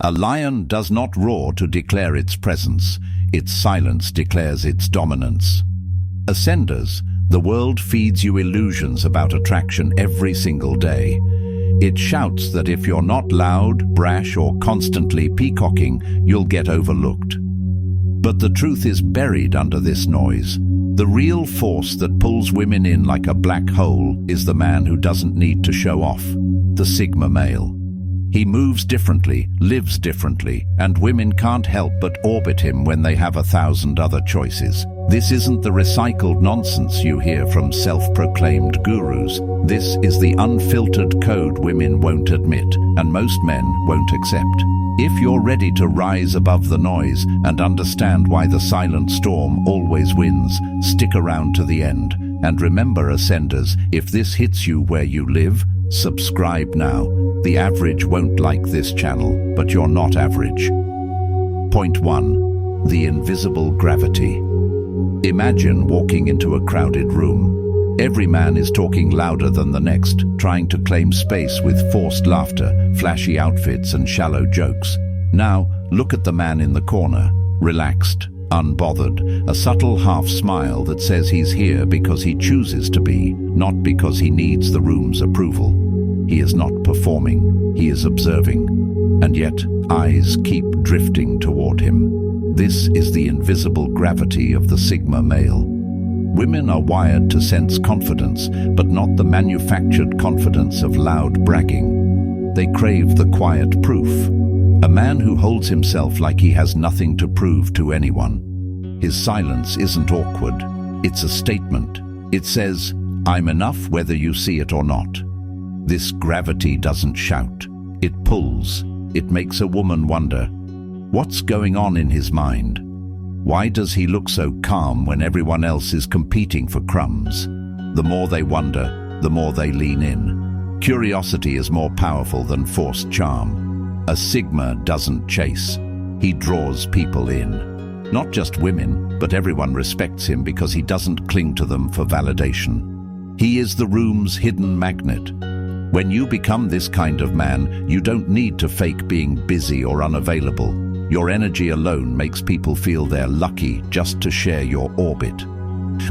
A lion does not roar to declare its presence. Its silence declares its dominance. Ascenders, the world feeds you illusions about attraction every single day. It shouts that if you're not loud, brash, or constantly peacocking, you'll get overlooked. But the truth is buried under this noise. The real force that pulls women in like a black hole is the man who doesn't need to show off, the Sigma male. He moves differently, lives differently, and women can't help but orbit him when they have 1,000 other choices. This isn't the recycled nonsense you hear from self-proclaimed gurus. This is the unfiltered code women won't admit, and most men won't accept. If you're ready to rise above the noise and understand why the silent storm always wins, stick around to the end. And remember, Ascenders, if this hits you where you live, subscribe now. The average won't like this channel, but you're not average. Point 1. The invisible gravity. Imagine walking into a crowded room. Every man is talking louder than the next, trying to claim space with forced laughter, flashy outfits, and shallow jokes. Now, look at the man in the corner, relaxed, unbothered, a subtle half-smile that says he's here because he chooses to be, not because he needs the room's approval. He is not performing, he is observing, and yet eyes keep drifting toward him. This is the invisible gravity of the Sigma male. Women are wired to sense confidence, but not the manufactured confidence of loud bragging. They crave the quiet proof. A man who holds himself like he has nothing to prove to anyone. His silence isn't awkward, it's a statement. It says, "I'm enough whether you see it or not." This gravity doesn't shout, it pulls. It makes a woman wonder, what's going on in his mind? Why does he look so calm when everyone else is competing for crumbs? The more they wonder, the more they lean in. Curiosity is more powerful than forced charm. A Sigma doesn't chase, he draws people in. Not just women, but everyone respects him because he doesn't cling to them for validation. He is the room's hidden magnet. When you become this kind of man, you don't need to fake being busy or unavailable. Your energy alone makes people feel they're lucky just to share your orbit.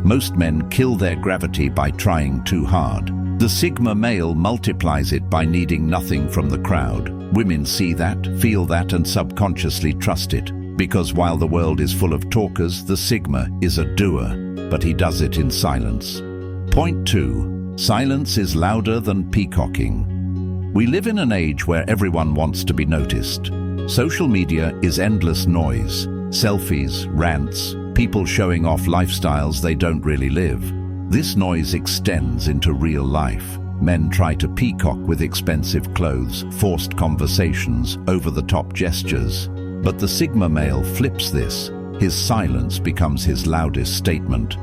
Most men kill their gravity by trying too hard. The Sigma male multiplies it by needing nothing from the crowd. Women see that, feel that, and subconsciously trust it. Because while the world is full of talkers, the Sigma is a doer, but he does it in silence. Point 2. Silence is louder than peacocking. We live in an age where everyone wants to be noticed. Social media is endless noise. Selfies, rants, people showing off lifestyles they don't really live. This noise extends into real life. Men try to peacock with expensive clothes, forced conversations, over-the-top gestures. But the Sigma male flips this. His silence becomes his loudest statement.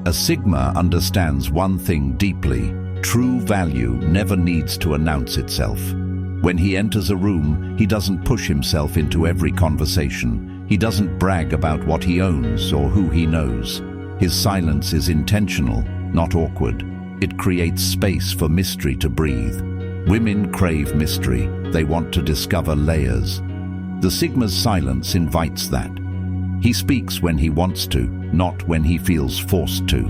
A Sigma understands one thing deeply. True value never needs to announce itself. When he enters a room, he doesn't push himself into every conversation. He doesn't brag about what he owns or who he knows. His silence is intentional, not awkward. It creates space for mystery to breathe. Women crave mystery. They want to discover layers. The Sigma's silence invites that. He speaks when he wants to, not when he feels forced to.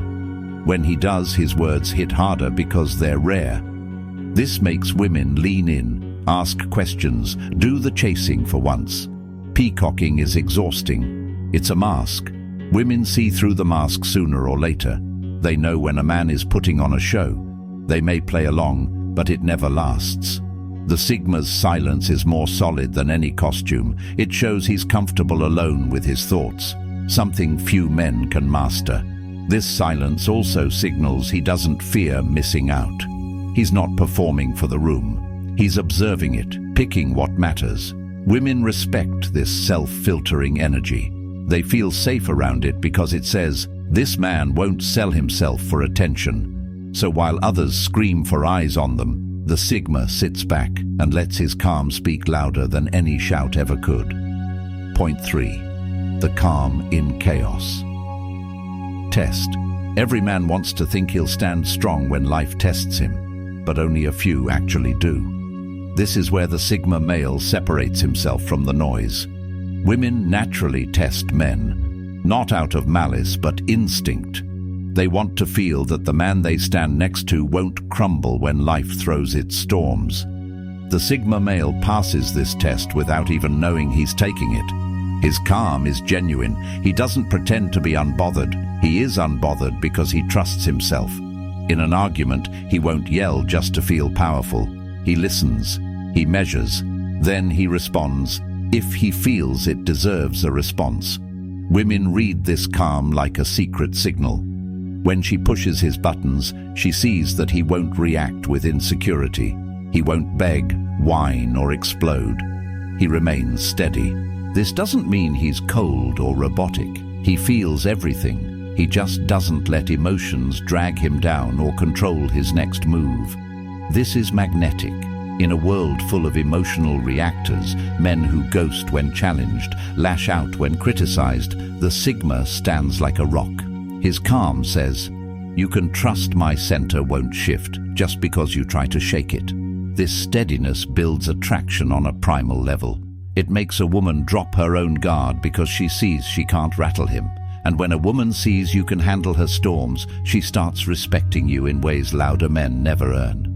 When he does, his words hit harder because they're rare. This makes women lean in, ask questions, do the chasing for once. Peacocking is exhausting. It's a mask. Women see through the mask sooner or later. They know when a man is putting on a show. They may play along, but it never lasts. The Sigma's silence is more solid than any costume. It shows he's comfortable alone with his thoughts, something few men can master. This silence also signals he doesn't fear missing out. He's not performing for the room. He's observing it, picking what matters. Women respect this self-filtering energy. They feel safe around it because it says, this man won't sell himself for attention. So while others scream for eyes on them, the Sigma sits back and lets his calm speak louder than any shout ever could. Point 3. The calm in chaos. Test. Every man wants to think he'll stand strong when life tests him, but only a few actually do. This is where the Sigma male separates himself from the noise. Women naturally test men, not out of malice but instinct. They want to feel that the man they stand next to won't crumble when life throws its storms. The Sigma male passes this test without even knowing he's taking it. His calm is genuine. He doesn't pretend to be unbothered. He is unbothered because he trusts himself. In an argument, he won't yell just to feel powerful. He listens. He measures. Then he responds, if he feels it deserves a response. Women read this calm like a secret signal. When she pushes his buttons, she sees that he won't react with insecurity. He won't beg, whine, or explode. He remains steady. This doesn't mean he's cold or robotic. He feels everything. He just doesn't let emotions drag him down or control his next move. This is magnetic. In a world full of emotional reactors, men who ghost when challenged, lash out when criticized, the Sigma stands like a rock. His calm says, "You can trust my center won't shift just because you try to shake it." This steadiness builds attraction on a primal level. It makes a woman drop her own guard because she sees she can't rattle him. And when a woman sees you can handle her storms, she starts respecting you in ways louder men never earn.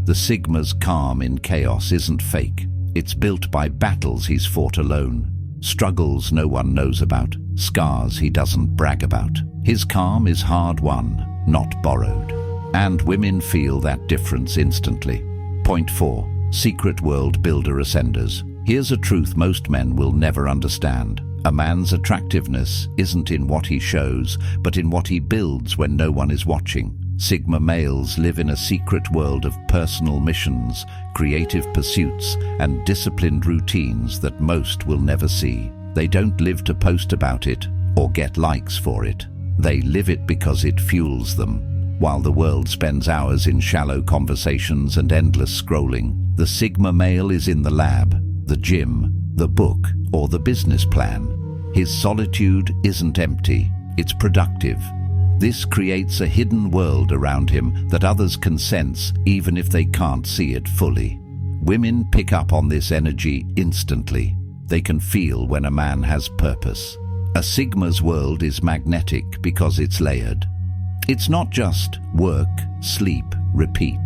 The Sigma's calm in chaos isn't fake. It's built by battles he's fought alone, struggles no one knows about, scars he doesn't brag about. His calm is hard-won, not borrowed. And women feel that difference instantly. Point 4. Secret World Builder Ascenders. Here's a truth most men will never understand. A man's attractiveness isn't in what he shows, but in what he builds when no one is watching. Sigma males live in a secret world of personal missions, creative pursuits, and disciplined routines that most will never see. They don't live to post about it or get likes for it. They live it because it fuels them. While the world spends hours in shallow conversations and endless scrolling, the Sigma male is in the lab, the gym, the book, or the business plan. His solitude isn't empty, it's productive. This creates a hidden world around him that others can sense even if they can't see it fully. Women pick up on this energy instantly. They can feel when a man has purpose. A Sigma's world is magnetic because it's layered. It's not just work, sleep, repeat.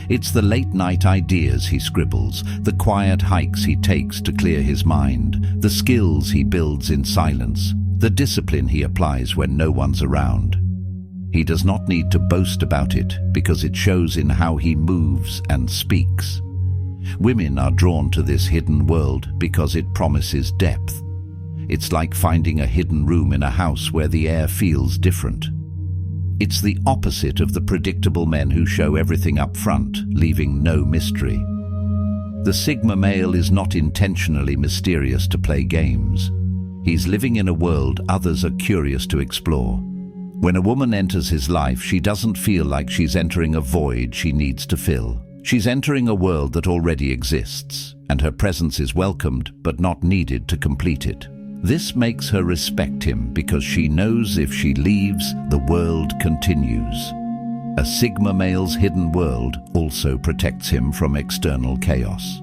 It's the late-night ideas he scribbles, the quiet hikes he takes to clear his mind, the skills he builds in silence, the discipline he applies when no one's around. He does not need to boast about it because it shows in how he moves and speaks. Women are drawn to this hidden world because it promises depth. It's like finding a hidden room in a house where the air feels different. It's the opposite of the predictable men who show everything up front, leaving no mystery. The Sigma male is not intentionally mysterious to play games. He's living in a world others are curious to explore. When a woman enters his life, she doesn't feel like she's entering a void she needs to fill. She's entering a world that already exists, and her presence is welcomed but not needed to complete it. This makes her respect him because she knows if she leaves, the world continues. A Sigma male's hidden world also protects him from external chaos.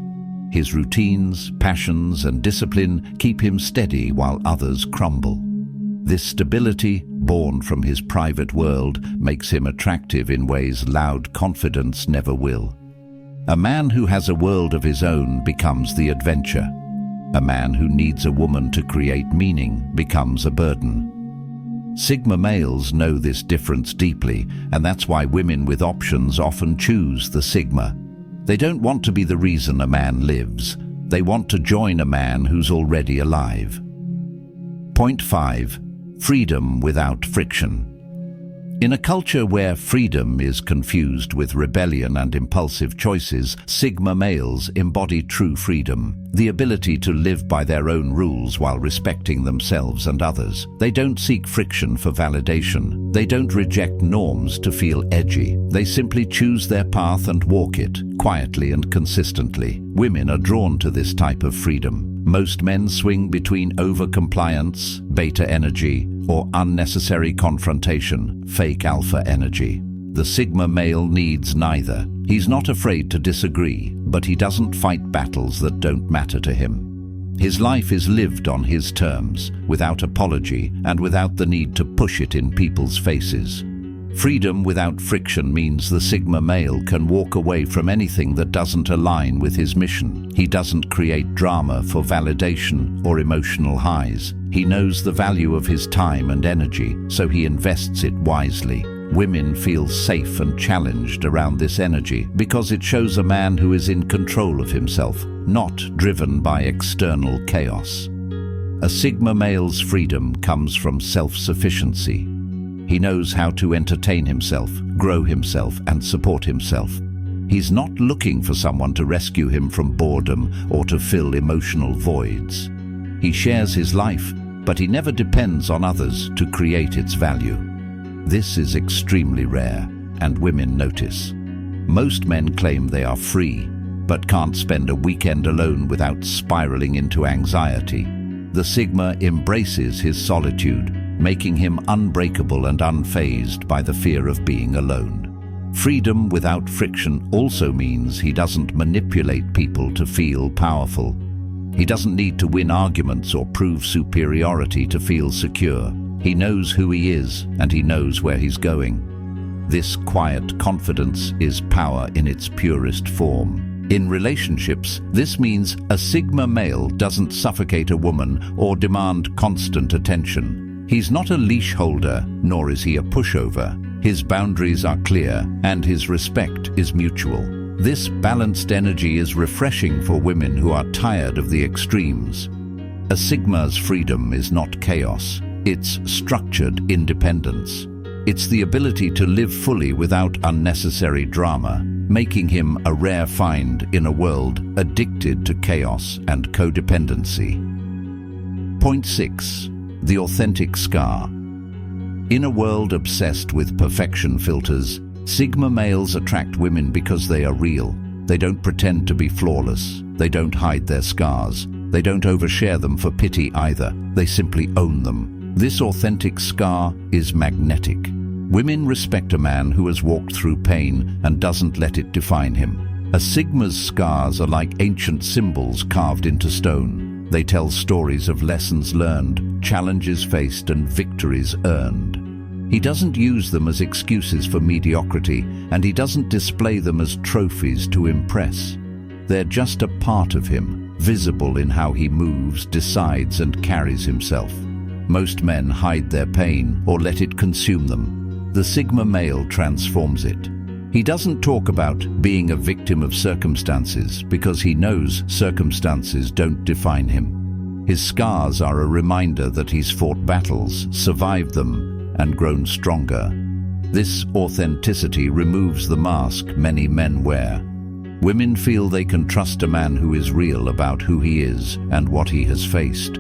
His routines, passions, and discipline keep him steady while others crumble. This stability, born from his private world, makes him attractive in ways loud confidence never will. A man who has a world of his own becomes the adventure. A man who needs a woman to create meaning becomes a burden. Sigma males know this difference deeply, and that's why women with options often choose the Sigma. They don't want to be the reason a man lives. They want to join a man who's already alive. Point 5. Freedom without friction. In a culture where freedom is confused with rebellion and impulsive choices, Sigma males embody true freedom, the ability to live by their own rules while respecting themselves and others. They don't seek friction for validation. They don't reject norms to feel edgy. They simply choose their path and walk it, quietly and consistently. Women are drawn to this type of freedom. Most men swing between over-compliance, beta energy, or unnecessary confrontation, fake alpha energy. The Sigma male needs neither. He's not afraid to disagree, but he doesn't fight battles that don't matter to him. His life is lived on his terms, without apology and without the need to push it in people's faces. Freedom without friction means the Sigma male can walk away from anything that doesn't align with his mission. He doesn't create drama for validation or emotional highs. He knows the value of his time and energy, so he invests it wisely. Women feel safe and challenged around this energy because it shows a man who is in control of himself, not driven by external chaos. A Sigma male's freedom comes from self-sufficiency. He knows how to entertain himself, grow himself, and support himself. He's not looking for someone to rescue him from boredom or to fill emotional voids. He shares his life, but he never depends on others to create its value. This is extremely rare, and women notice. Most men claim they are free, but can't spend a weekend alone without spiraling into anxiety. The Sigma embraces his solitude, making him unbreakable and unfazed by the fear of being alone. Freedom without friction also means he doesn't manipulate people to feel powerful. He doesn't need to win arguments or prove superiority to feel secure. He knows who he is, and he knows where he's going. This quiet confidence is power in its purest form. In relationships, this means a Sigma male doesn't suffocate a woman or demand constant attention. He's not a leash holder, nor is he a pushover. His boundaries are clear, and his respect is mutual. This balanced energy is refreshing for women who are tired of the extremes. A Sigma's freedom is not chaos. It's structured independence. It's the ability to live fully without unnecessary drama, making him a rare find in a world addicted to chaos and codependency. Point 6. The authentic scar. In a world obsessed with perfection filters, Sigma males attract women because they are real. They don't pretend to be flawless. They don't hide their scars. They don't overshare them for pity either. They simply own them. This authentic scar is magnetic. Women respect a man who has walked through pain and doesn't let it define him. A Sigma's scars are like ancient symbols carved into stone. They tell stories of lessons learned, challenges faced, and victories earned. He doesn't use them as excuses for mediocrity, and he doesn't display them as trophies to impress. They're just a part of him, visible in how he moves, decides, and carries himself. Most men hide their pain or let it consume them. The Sigma male transforms it. He doesn't talk about being a victim of circumstances because he knows circumstances don't define him. His scars are a reminder that he's fought battles, survived them, and grown stronger. This authenticity removes the mask many men wear. Women feel they can trust a man who is real about who he is and what he has faced.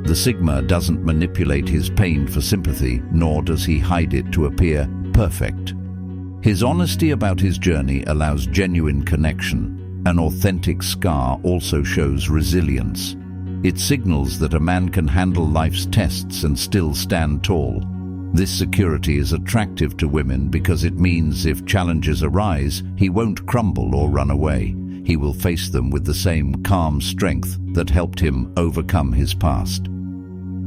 The Sigma doesn't manipulate his pain for sympathy, nor does he hide it to appear perfect. His honesty about his journey allows genuine connection. An authentic scar also shows resilience. It signals that a man can handle life's tests and still stand tall. This security is attractive to women because it means if challenges arise, he won't crumble or run away. He will face them with the same calm strength that helped him overcome his past.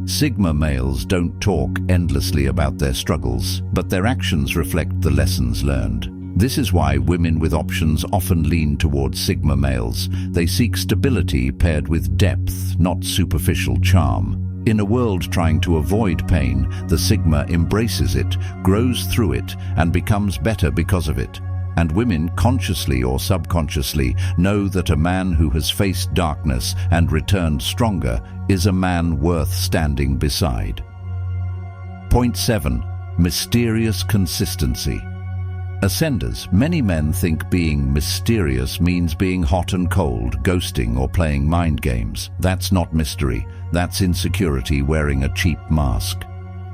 Sigma males don't talk endlessly about their struggles, but their actions reflect the lessons learned. This is why women with options often lean towards Sigma males. They seek stability paired with depth, not superficial charm. In a world trying to avoid pain, the Sigma embraces it, grows through it, and becomes better because of it. And women, consciously or subconsciously, know that a man who has faced darkness and returned stronger is a man worth standing beside. Point 7. Mysterious consistency. Ascenders, many men think being mysterious means being hot and cold, ghosting, or playing mind games. That's not mystery. That's insecurity wearing a cheap mask.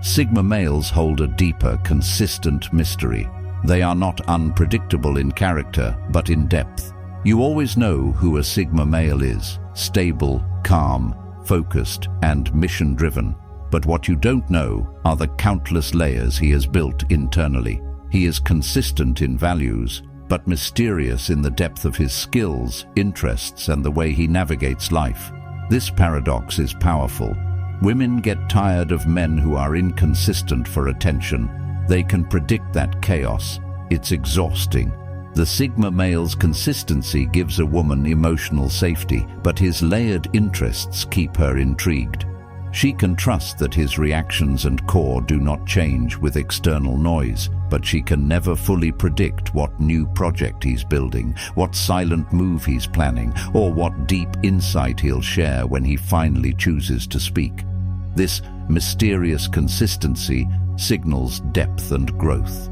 Sigma males hold a deeper, consistent mystery. They are not unpredictable in character, but in depth. You always know who a Sigma male is: stable, calm, focused, and mission-driven. But what you don't know are the countless layers he has built internally. He is consistent in values, but mysterious in the depth of his skills, interests, and the way he navigates life. This paradox is powerful. Women get tired of men who are inconsistent for attention. They can predict that chaos. It's exhausting. The Sigma male's consistency gives a woman emotional safety, but his layered interests keep her intrigued. She can trust that his reactions and core do not change with external noise, but she can never fully predict what new project he's building, what silent move he's planning, or what deep insight he'll share when he finally chooses to speak. This mysterious consistency signals depth and growth.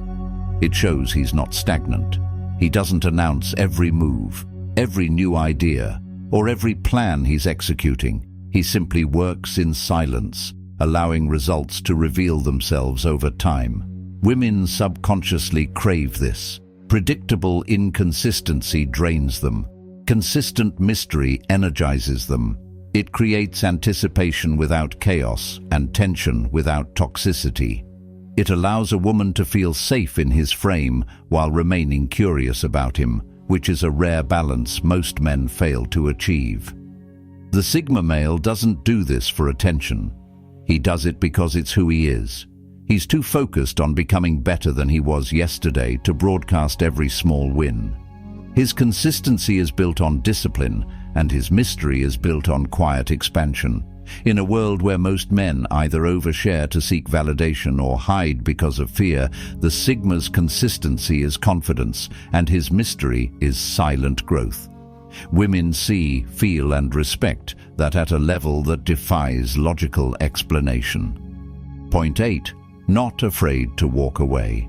It shows he's not stagnant. He doesn't announce every move, every new idea, or every plan he's executing. He simply works in silence, allowing results to reveal themselves over time. Women subconsciously crave this. Predictable inconsistency drains them. Consistent mystery energizes them. It creates anticipation without chaos and tension without toxicity. It allows a woman to feel safe in his frame while remaining curious about him, which is a rare balance most men fail to achieve. The Sigma male doesn't do this for attention. He does it because it's who he is. He's too focused on becoming better than he was yesterday to broadcast every small win. His consistency is built on discipline, and his mystery is built on quiet expansion. In a world where most men either overshare to seek validation or hide because of fear, the Sigma's consistency is confidence, and his mystery is silent growth. Women see, feel, and respect that at a level that defies logical explanation. Point 8. Not afraid to walk away.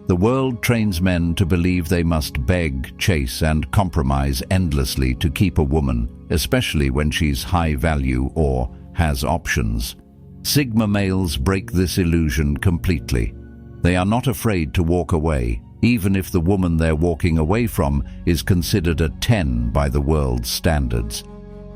The world trains men to believe they must beg, chase, and compromise endlessly to keep a woman, especially when she's high value or has options. Sigma males break this illusion completely. They are not afraid to walk away, even if the woman they're walking away from is considered a 10 by the world's standards.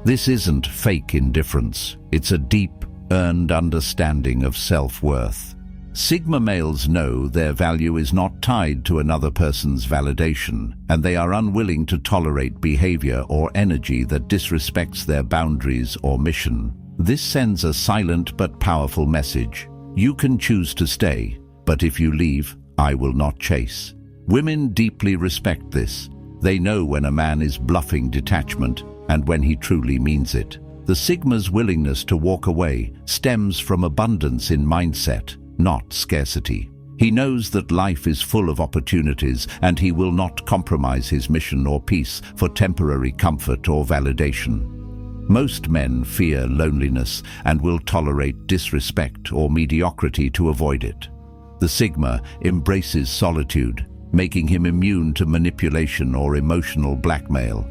This isn't fake indifference. It's a deep, earned understanding of self-worth. Sigma males know their value is not tied to another person's validation, and they are unwilling to tolerate behavior or energy that disrespects their boundaries or mission. This sends a silent but powerful message. You can choose to stay, but if you leave, I will not chase. Women deeply respect this. They know when a man is bluffing detachment and when he truly means it. The Sigma's willingness to walk away stems from abundance in mindset, not scarcity. He knows that life is full of opportunities, and he will not compromise his mission or peace for temporary comfort or validation. Most men fear loneliness and will tolerate disrespect or mediocrity to avoid it. The Sigma embraces solitude, making him immune to manipulation or emotional blackmail.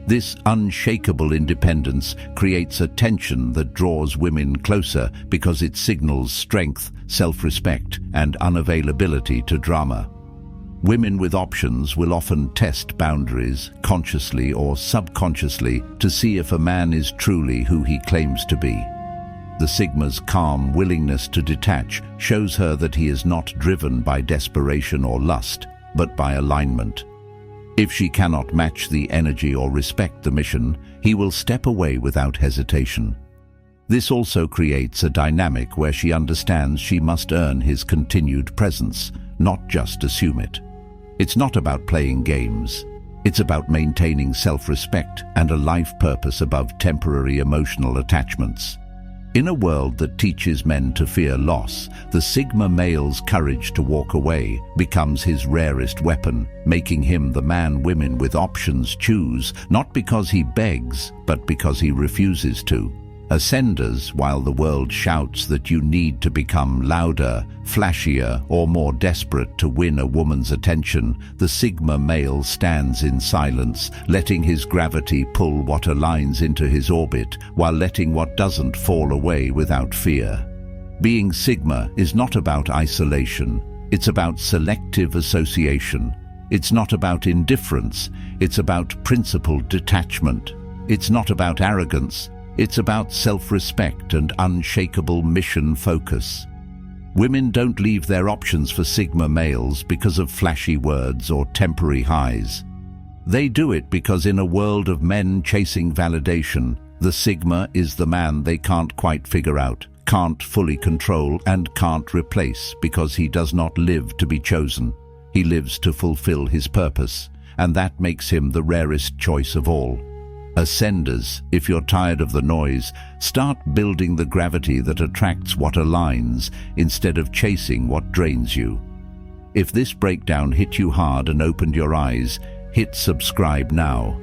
This unshakable independence creates a tension that draws women closer because it signals strength, self-respect, and unavailability to drama. Women with options will often test boundaries, consciously or subconsciously, to see if a man is truly who he claims to be. The Sigma's calm willingness to detach shows her that he is not driven by desperation or lust, but by alignment. If she cannot match the energy or respect the mission, he will step away without hesitation. This also creates a dynamic where she understands she must earn his continued presence, not just assume it. It's not about playing games. It's about maintaining self-respect and a life purpose above temporary emotional attachments. In a world that teaches men to fear loss, the Sigma male's courage to walk away becomes his rarest weapon, making him the man women with options choose, not because he begs, but because he refuses to. Ascenders, while the world shouts that you need to become louder, flashier, or more desperate to win a woman's attention, the Sigma male stands in silence, letting his gravity pull what aligns into his orbit, while letting what doesn't fall away without fear. Being Sigma is not about isolation. It's about selective association. It's not about indifference. It's about principled detachment. It's not about arrogance. It's about self-respect and unshakable mission focus. Women don't leave their options for Sigma males because of flashy words or temporary highs. They do it because in a world of men chasing validation, the Sigma is the man they can't quite figure out, can't fully control, and can't replace because he does not live to be chosen. He lives to fulfill his purpose, and that makes him the rarest choice of all. Ascenders, if you're tired of the noise, start building the gravity that attracts what aligns instead of chasing what drains you. If this breakdown hit you hard and opened your eyes, hit subscribe now.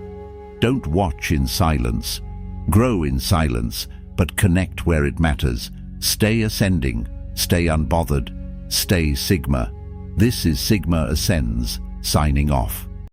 Don't watch in silence. Grow in silence, but connect where it matters. Stay ascending, stay unbothered, stay Sigma. This is Sigma Ascends, signing off.